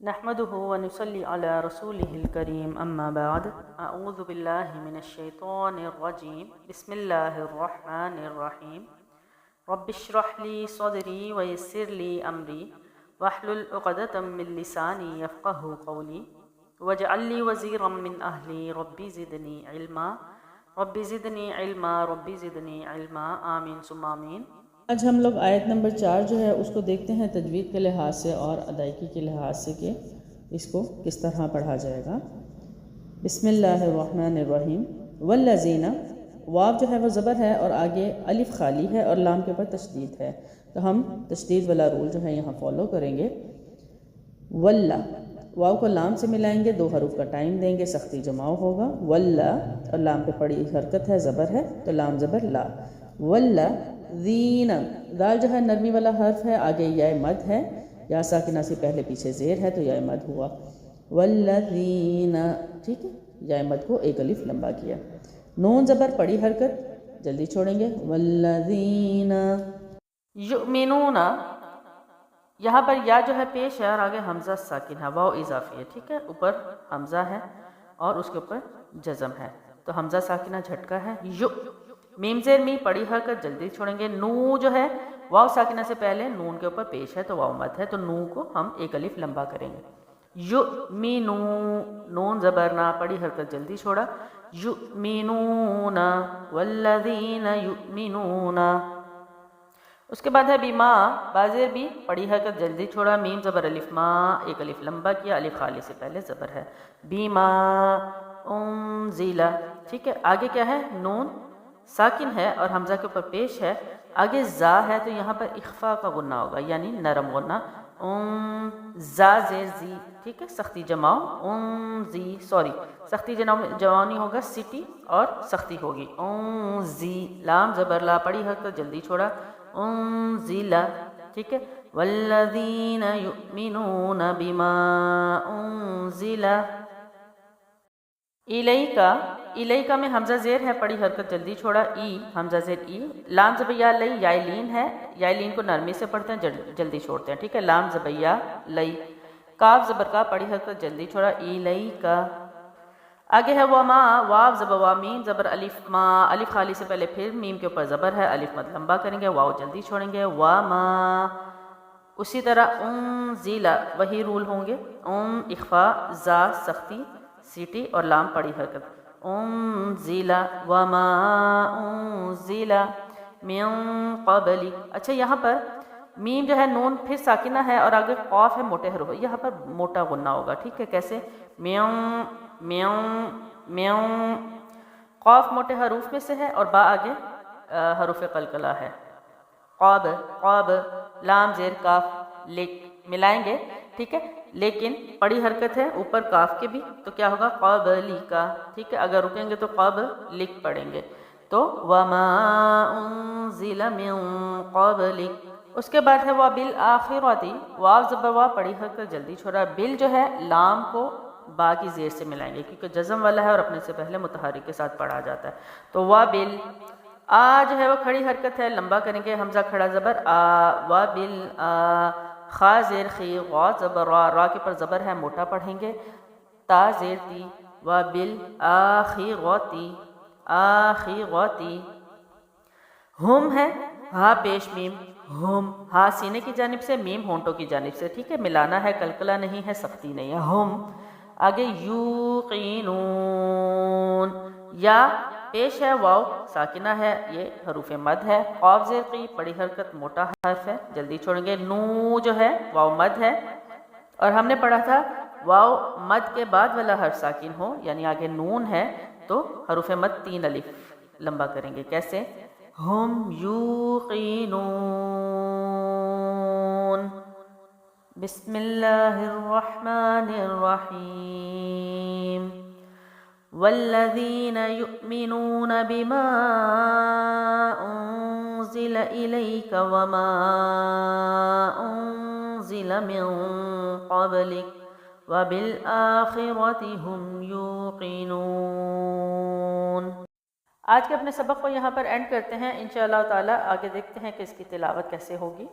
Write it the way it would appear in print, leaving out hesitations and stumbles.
نحمده ونصلي على رسوله الكريم أما بعد أعوذ بالله من الشيطان الرجيم بسم الله الرحمن الرحيم رب اشرح لي صدري ويسر لي أمري واحلل عقدة من لساني يفقه قولي واجعل لي وزيرا من أهلي ربي زدني علما ربي زدني علما ربي زدني علما آمين ثم آمين۔ آج ہم لوگ آیت نمبر 4 جو ہے اس کو دیکھتے ہیں تجوید کے لحاظ سے اور ادائیگی کے لحاظ سے کہ اس کو کس طرح پڑھا جائے گا۔ بسم اللہ الرحمن الرحیم۔ والذین، واو جو ہے وہ زبر ہے اور آگے الف خالی ہے اور لام کے اوپر تشدید ہے، تو ہم تشدید والا رول جو ہے یہاں فالو کریں گے۔ واللہ، واو کو لام سے ملائیں گے، 2 حروف کا ٹائم دیں گے، سختی جماؤ ہوگا۔ واللہ، اور لام پہ پڑی حرکت ہے، زبر ہے تو لام زبر لا۔ واللہ ذین، دال جو ہے نرمی والا حرف ہے، آگے یا مد ہے، یا ساکنہ سے پہلے پیچھے زیر ہے تو یا مد ہوا۔ والذین، ٹھیک ہے، یا مد کو ایک الف لمبا کیا۔ نون زبر پڑی حرکت، جلدی چھوڑیں گے۔ والذین یؤمنون، یہاں پر یا جو ہے پیش ہے اور آگے حمزہ ساکن ہے، واو اضافی ہے، ٹھیک ہے، اوپر حمزہ ہے اور اس کے اوپر جزم ہے، تو حمزہ ساکنہ جھٹکا ہے۔ میم زیر می پڑی حرکت، جلدی چھوڑیں گے۔ نو جو ہے واو ساکنہ سے پہلے نون کے اوپر پیش ہے تو واو مد ہے، تو نو کو ہم ایک الف لمبا کریں گے۔ یؤمنو، نون زبر نہ پڑی حرکت، جلدی چھوڑا۔ یؤمنون والذین یؤمنون، اس کے بعد ہے بیما، بازیر بھی پڑی حرکت، جلدی چھوڑا۔ میم زبر الف ما، ایک الف لمبا کیا، الف خالی سے پہلے زبر ہے۔ بیما انزل، ٹھیک ہے، آگے کیا ہے، نون ساکن ہے اور حمزہ کے اوپر پیش ہے، آگے زا ہے تو یہاں پر اخفا کا غنہ ہوگا، یعنی نرم غنہ۔ زا زیر زی، ٹھیک ہے، سختی جماؤ، زی، سوری، سختی جماؤ نہیں ہوگا، سٹی اور سختی ہوگی۔ زی، لام زبر لا پڑی حرکت، جلدی چھوڑا۔ انزل، ٹھیک ہے۔ والذین یؤمنون بما انزل الیکا، الیکا میں حمزہ زیر ہے، پڑی حرکت، جلدی چھوڑا۔ ای، حمزہ زیر ای، لام زبیہ لئی، یا لین ہے، یا لین کو نرمی سے پڑھتے ہیں، جلدی چھوڑتے ہیں، ٹھیک ہے، لام زبیہ لئی۔ کاف زبر کا پڑی حرکت، جلدی چھوڑا۔ الیکا، آگے ہے وما، واو زبر وا، میم زبر الف ما، الف خالی سے پہلے پھر میم کے اوپر زبر ہے، الف مد لمبا کریں گے، واو جلدی چھوڑیں گے۔ وما، اسی طرح انزل، وہی رول ہوں گے، اخفا، زا سختی، سیٹی اور لام پڑی حرکت۔ انزل وما انزل من قبل، اچھا یہاں پر میم جو ہے نون پھر ساکنہ ہے اور آگے قاف ہے موٹے حروف، یہاں پر موٹا غنہ ہوگا، ٹھیک ہے، کیسے، میوں میوں میوں، قاف موٹے حروف میں سے ہے اور با آگے حروف قلقلہ ہے۔ قاب، قاب، لام زیر کاف لک ملائیں گے، ٹھیک ہے، لیکن پڑی حرکت ہے اوپر کاف کے بھی، تو کیا ہوگا، قبلی کا، ٹھیک ہے، اگر رکیں گے تو قبلک پڑھیں گے، تو وما انزل من قبلک۔ اس کے بعد ہے وبالآخرۃ، واو زبر وا پڑی حرکت، جلدی چھوڑا۔ بل جو ہے لام کو با کی زیر سے ملائیں گے کیونکہ جزم والا ہے اور اپنے سے پہلے متحرک کے ساتھ پڑھا جاتا ہے، تو وبل، آ جو ہے وہ کھڑی حرکت ہے، لمبا کریں گے، حمزہ کھڑا زبر آ، وبل آ، خا زیر خی، غا زبر را، را کے پر زبر ہے موٹا پڑھیں گے، تا زیر تی، وبالآخرۃ، آخرۃ۔ ہم ہے، ہا پیش میم، ہم، ہا سینے کی جانب سے، میم ہونٹوں کی جانب سے، ٹھیک ہے، ملانا ہے، قلقلہ نہیں ہے، سختی نہیں ہے۔ ہم، آگے یوقینون، یا پیش ہے، واو ساکنہ ہے، یہ حروف مد ہے۔ قاف زیر قی پڑی حرکت، موٹا حرف ہے، جلدی چھوڑیں گے۔ نو جو ہے واو مد ہے اور ہم نے پڑھا تھا واو مد کے بعد والا حرف ساکن ہو، یعنی آگے نون ہے تو حروف مد 3 الف لمبا کریں گے، کیسے، ہم یوقینون۔ بسم اللہ الرحمن الرحیم۔ والذین یؤمنون بما انزل الیک وما انزل من قبلک وبالآخرۃ هم یوقنون۔ آج کے اپنے سبق کو یہاں پر اینڈ کرتے ہیں، انشاءاللہ تعالی آگے دیکھتے ہیں کہ اس کی تلاوت کیسے ہوگی۔